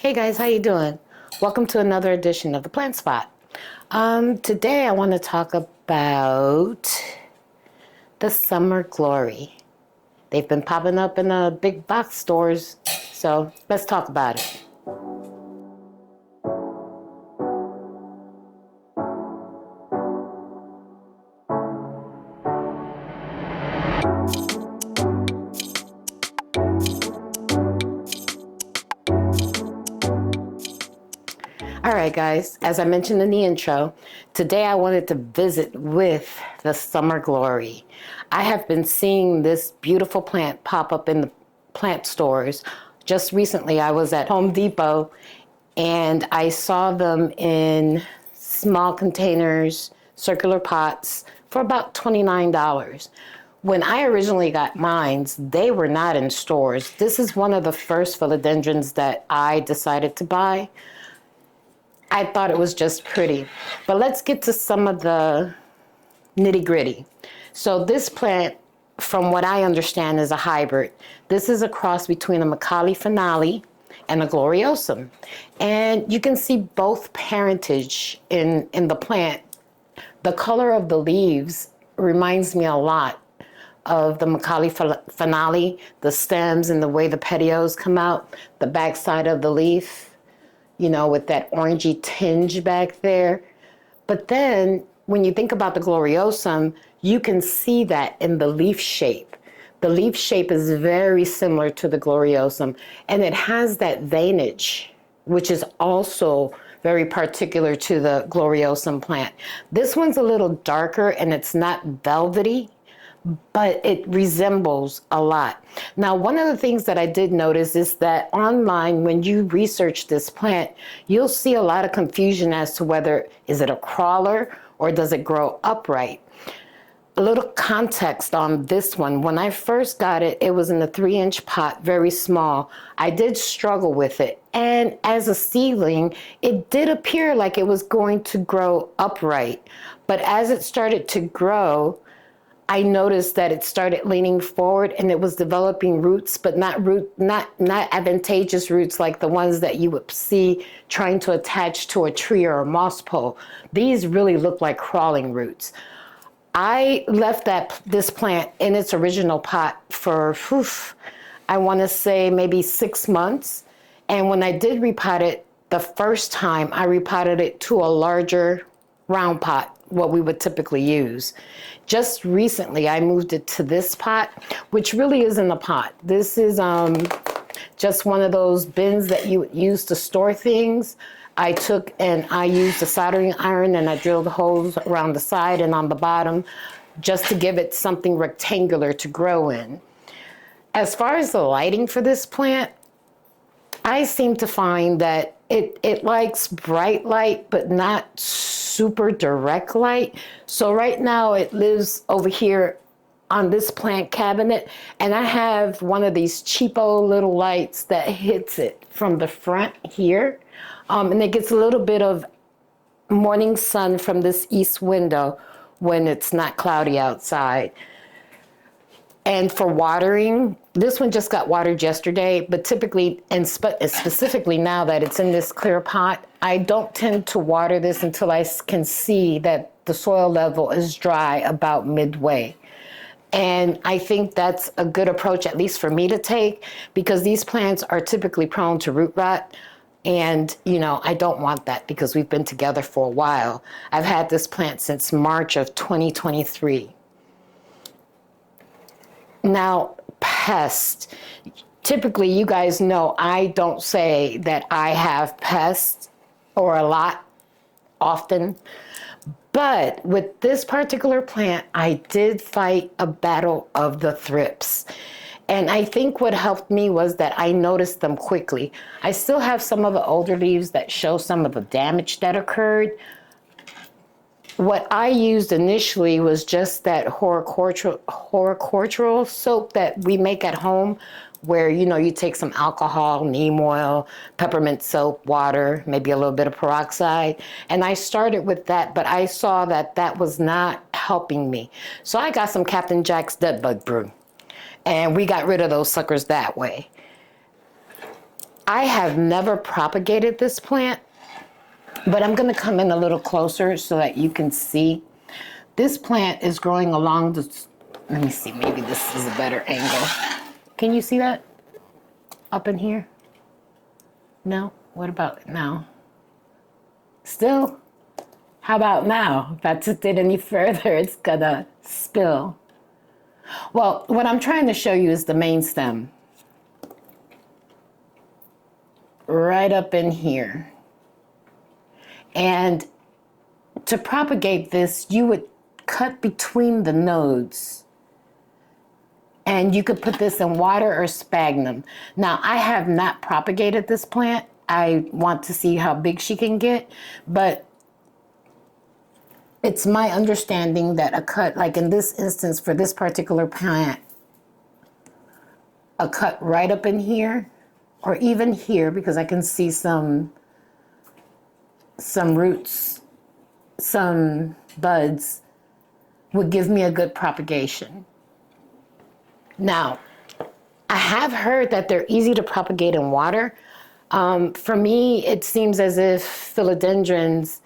Hey guys, how you doing? Welcome to another edition of the Plant Spot. Today I want to talk about the Summer Glory. They've been popping up in the big box stores, so let's talk about it. All right, guys, as I mentioned in the intro, today I wanted to visit with the Summer Glory. I have been seeing this beautiful plant pop up in the plant stores. Just recently, I was at Home Depot and I saw them in small containers, circular pots for about $29. When I originally got mine, they were not in stores. This is one of the first philodendrons that I decided to buy. I thought it was just pretty. But let's get to some of the nitty gritty. So this plant, from what I understand, is a hybrid. This is a cross between a Macaulay finale and a gloriosum. And you can see both parentage in the plant. The color of the leaves reminds me a lot of the Macaulay finale, the stems and the way the petioles come out, the backside of the leaf, you know, with that orangey tinge back there. But then when you think about the gloriosum, you can see that in the leaf shape. The leaf shape is very similar to the gloriosum, and it has that veinage, which is also very particular to the gloriosum plant. This one's a little darker and it's not velvety, but it resembles a lot. Now, one of the things that I did notice is that online, when you research this plant, you'll see a lot of confusion as to whether is it a crawler or does it grow upright. A little context on this one. When I first got it, it was in a 3-inch pot, very small. I did struggle with it. And as a seedling, it did appear like it was going to grow upright. But as it started to grow, I noticed that it started leaning forward and it was developing roots, but not advantageous roots like the ones that you would see trying to attach to a tree or a moss pole. These really look like crawling roots. I left this plant in its original pot for, I want to say maybe 6 months. And when I did repot it the first time, I repotted it to a larger round pot, what we would typically use. Just recently, I moved it to this pot, which really isn't a pot. This is just one of those bins that you would use to store things. I took and I used a soldering iron and I drilled holes around the side and on the bottom just to give it something rectangular to grow in. As far as the lighting for this plant, I seem to find that it likes bright light, but not super direct light. So right now it lives over here on this plant cabinet, and I have one of these cheapo little lights that hits it from the front here. And it gets a little bit of morning sun from this east window when it's not cloudy outside. And for watering, this one just got watered yesterday, but typically, and specifically now that it's in this clear pot, I don't tend to water this until I can see that the soil level is dry about midway. And I think that's a good approach, at least for me to take, because these plants are typically prone to root rot. And, you know, I don't want that because we've been together for a while. I've had this plant since March of 2023. Now, pest. Typically, you guys know I don't say that I have pests or a lot often. But with this particular plant, I did fight a battle of the thrips. And I think what helped me was that I noticed them quickly. I still have some of the older leaves that show some of the damage that occurred. What I used initially was just that horicortical soap that we make at home, where, you know, you take some alcohol, neem oil, peppermint soap, water, maybe a little bit of peroxide. And I started with that, but I saw that that was not helping me. So I got some Captain Jack's Dead Bug Brew, and we got rid of those suckers that way. I have never propagated this plant, but I'm gonna come in a little closer so that you can see. This plant is growing along the, let me see, maybe this is a better angle. Can you see that up in here? No? What about now? Still? How about now? If I took it any further, it's gonna spill. Well, what I'm trying to show you is the main stem. Right up in here. And to propagate this, you would cut between the nodes. And you could put this in water or sphagnum. Now, I have not propagated this plant. I want to see how big she can get, but it's my understanding that a cut, like in this instance for this particular plant, a cut right up in here, or even here, because I can see some roots, some buds, would give me a good propagation. Now, I have heard that they're easy to propagate in water. For me, it seems as if philodendrons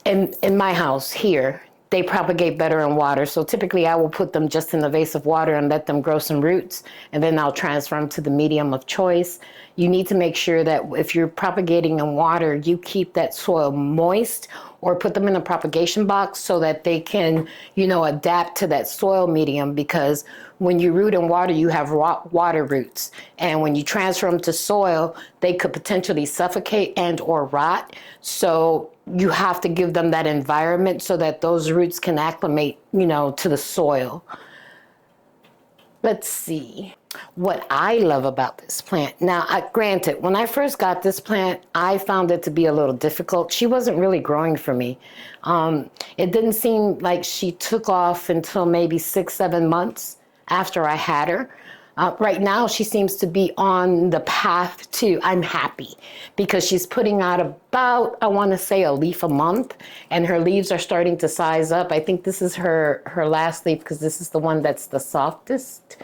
in my house here, they propagate better in water. So typically I will put them just in a vase of water and let them grow some roots, and then I'll transfer them to the medium of choice. You need to make sure that if you're propagating in water, you keep that soil moist, or put them in a propagation box so that they can, adapt to that soil medium, because when you root in water, you have water roots. And when you transfer them to soil, they could potentially suffocate and or rot. So you have to give them that environment so that those roots can acclimate, to the soil. Let's see what I love about this plant. Now, granted, when I first got this plant, I found it to be a little difficult. She wasn't really growing for me. It didn't seem like she took off until maybe 6-7 months after I had her. Right now, she seems to be on the path to, I'm happy, because she's putting out about, I want to say, a leaf a month, and her leaves are starting to size up. I think this is her last leaf, because this is the one that's the softest.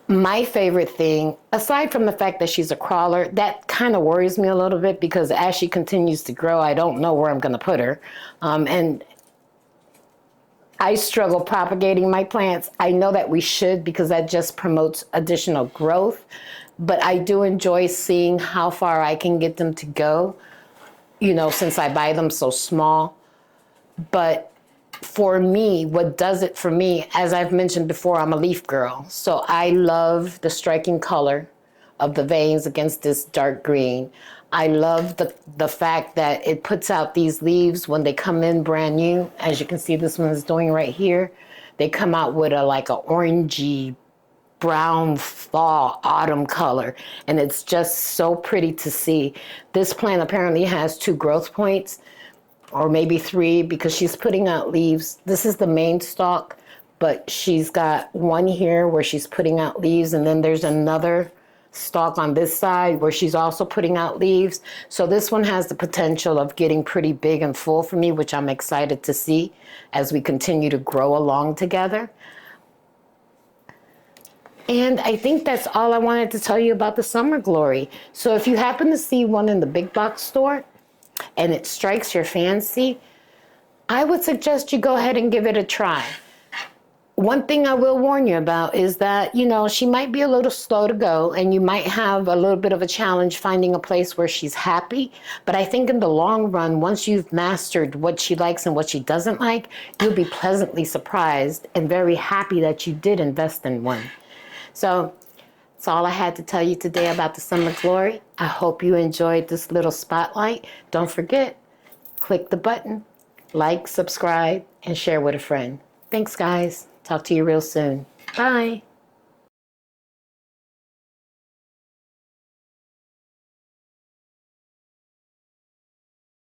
My favorite thing, aside from the fact that she's a crawler, that kind of worries me a little bit, because as she continues to grow, I don't know where I'm going to put her. And I struggle propagating my plants. I know that we should, because that just promotes additional growth. But I do enjoy seeing how far I can get them to go, since I buy them so small. But for me, what does it for me, as I've mentioned before, I'm a leaf girl. So I love the striking color of the veins against this dark green. I love the fact that it puts out these leaves when they come in brand new. As you can see, this one is doing right here. They come out with like a orangey brown fall autumn color, and it's just so pretty to see. This plant apparently has 2 growth points, or maybe 3, because she's putting out leaves. This is the main stalk, but she's got one here where she's putting out leaves, and then there's another stalk on this side where she's also putting out leaves. So this one has the potential of getting pretty big and full for me, which I'm excited to see as we continue to grow along together. And I think that's all I wanted to tell you about the Summer Glory. So if you happen to see one in the big box store and it strikes your fancy, I would suggest you go ahead and give it a try. One thing I will warn you about is that, she might be a little slow to go, and you might have a little bit of a challenge finding a place where she's happy. But I think in the long run, once you've mastered what she likes and what she doesn't like, you'll be pleasantly surprised and very happy that you did invest in one. So that's all I had to tell you today about the Summer Glory. I hope you enjoyed this little spotlight. Don't forget, click the button, like, subscribe, and share with a friend. Thanks, guys. Talk to you real soon. Bye.